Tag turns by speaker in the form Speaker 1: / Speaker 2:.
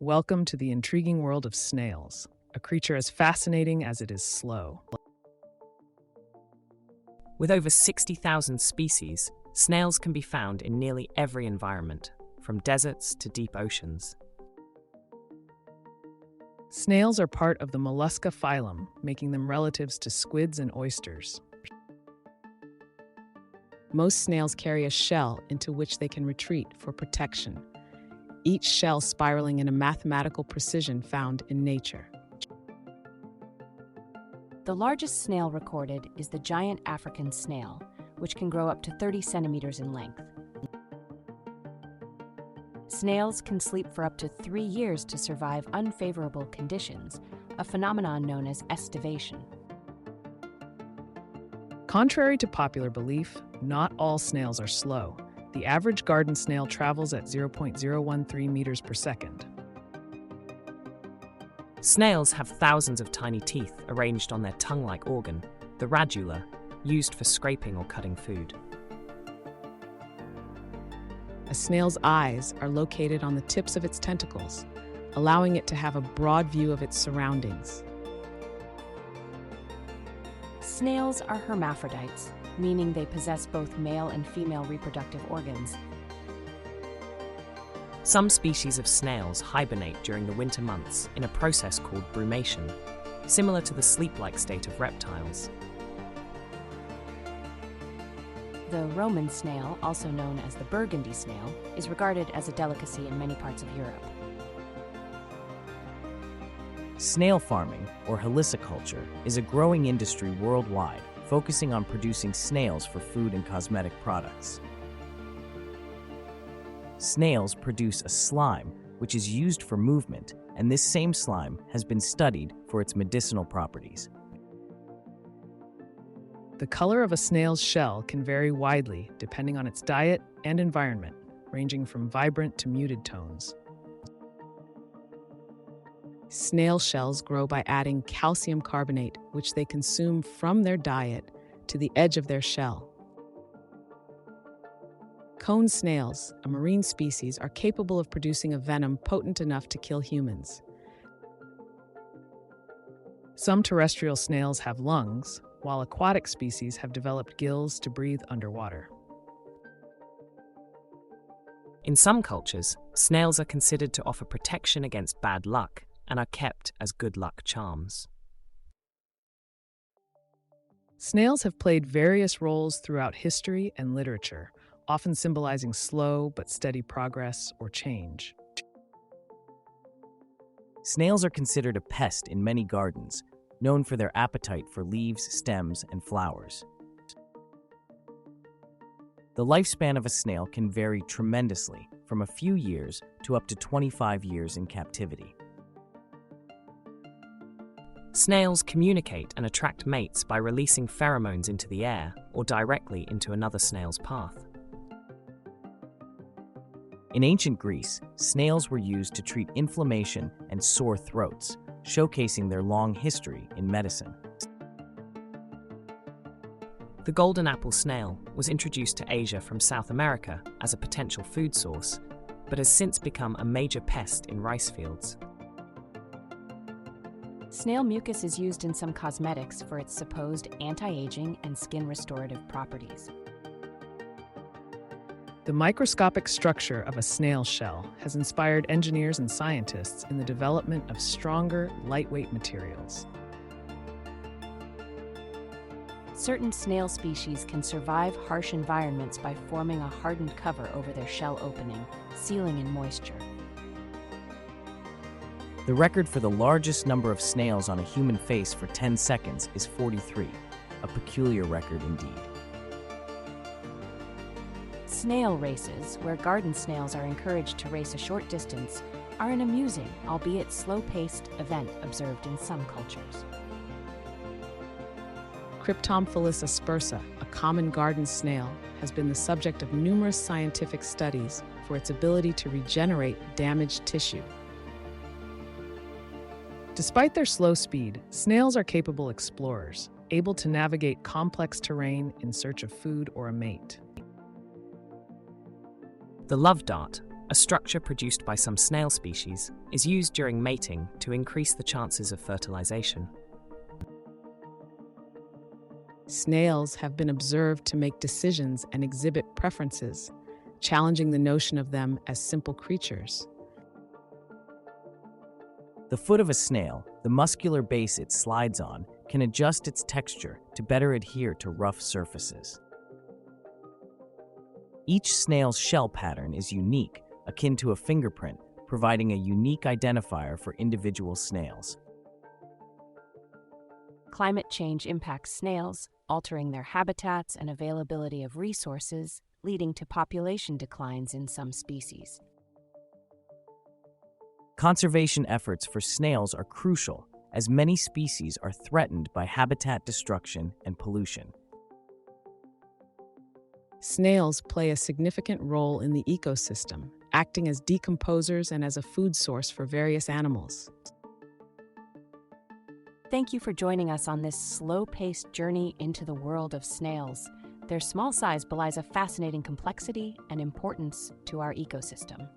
Speaker 1: Welcome to the intriguing world of snails, a creature as fascinating as it is slow.
Speaker 2: With over 60,000 species, snails can be found in nearly every environment, from deserts to deep oceans.
Speaker 1: Snails are part of the mollusca phylum, making them relatives to squids and oysters. Most snails carry a shell into which they can retreat for protection, each shell spiraling in a mathematical precision found in nature.
Speaker 3: The largest snail recorded is the giant African snail, which can grow up to 30 centimeters in length. Snails can sleep for up to 3 years to survive unfavorable conditions, a phenomenon known as estivation.
Speaker 1: Contrary to popular belief, not all snails are slow. The average garden snail travels at 0.013 meters per second.
Speaker 2: Snails have thousands of tiny teeth arranged on their tongue-like organ, the radula, used for scraping or cutting food.
Speaker 1: A snail's eyes are located on the tips of its tentacles, allowing it to have a broad view of its surroundings.
Speaker 3: Snails are hermaphrodites, meaning they possess both male and female reproductive organs.
Speaker 2: Some species of snails hibernate during the winter months in a process called brumation, similar to the sleep-like state of reptiles.
Speaker 3: The Roman snail, also known as the Burgundy snail, is regarded as a delicacy in many parts of Europe.
Speaker 4: Snail farming, or heliciculture, is a growing industry worldwide, focusing on producing snails for food and cosmetic products. Snails produce a slime, which is used for movement, and this same slime has been studied for its medicinal properties.
Speaker 1: The color of a snail's shell can vary widely depending on its diet and environment, ranging from vibrant to muted tones. Snail shells grow by adding calcium carbonate, which they consume from their diet, to the edge of their shell. Cone snails, a marine species, are capable of producing a venom potent enough to kill humans. Some terrestrial snails have lungs, while aquatic species have developed gills to breathe underwater.
Speaker 2: In some cultures, snails are considered to offer protection against bad luck and are kept as good luck charms.
Speaker 1: Snails have played various roles throughout history and literature, often symbolizing slow but steady progress or change.
Speaker 4: Snails are considered a pest in many gardens, known for their appetite for leaves, stems, and flowers. The lifespan of a snail can vary tremendously, from a few years to up to 25 years in captivity.
Speaker 2: Snails communicate and attract mates by releasing pheromones into the air or directly into another snail's path.
Speaker 4: In ancient Greece, snails were used to treat inflammation and sore throats, showcasing their long history in medicine.
Speaker 2: The golden apple snail was introduced to Asia from South America as a potential food source, but has since become a major pest in rice fields.
Speaker 3: Snail mucus is used in some cosmetics for its supposed anti-aging and skin restorative properties.
Speaker 1: The microscopic structure of a snail shell has inspired engineers and scientists in the development of stronger, lightweight materials.
Speaker 3: Certain snail species can survive harsh environments by forming a hardened cover over their shell opening, sealing in moisture.
Speaker 4: The record for the largest number of snails on a human face for 10 seconds is 43, a peculiar record indeed.
Speaker 3: Snail races, where garden snails are encouraged to race a short distance, are an amusing, albeit slow-paced, event observed in some cultures.
Speaker 1: Cryptomphalus aspersa, a common garden snail, has been the subject of numerous scientific studies for its ability to regenerate damaged tissue. Despite their slow speed, snails are capable explorers, able to navigate complex terrain in search of food or a mate.
Speaker 2: The love dart, a structure produced by some snail species, is used during mating to increase the chances of fertilization.
Speaker 1: Snails have been observed to make decisions and exhibit preferences, challenging the notion of them as simple creatures.
Speaker 4: The foot of a snail, the muscular base it slides on, can adjust its texture to better adhere to rough surfaces. Each snail's shell pattern is unique, akin to a fingerprint, providing a unique identifier for individual snails.
Speaker 3: Climate change impacts snails, altering their habitats and availability of resources, leading to population declines in some species.
Speaker 4: Conservation efforts for snails are crucial, as many species are threatened by habitat destruction and pollution.
Speaker 1: Snails play a significant role in the ecosystem, acting as decomposers and as a food source for various animals.
Speaker 3: Thank you for joining us on this slow-paced journey into the world of snails. Their small size belies a fascinating complexity and importance to our ecosystem.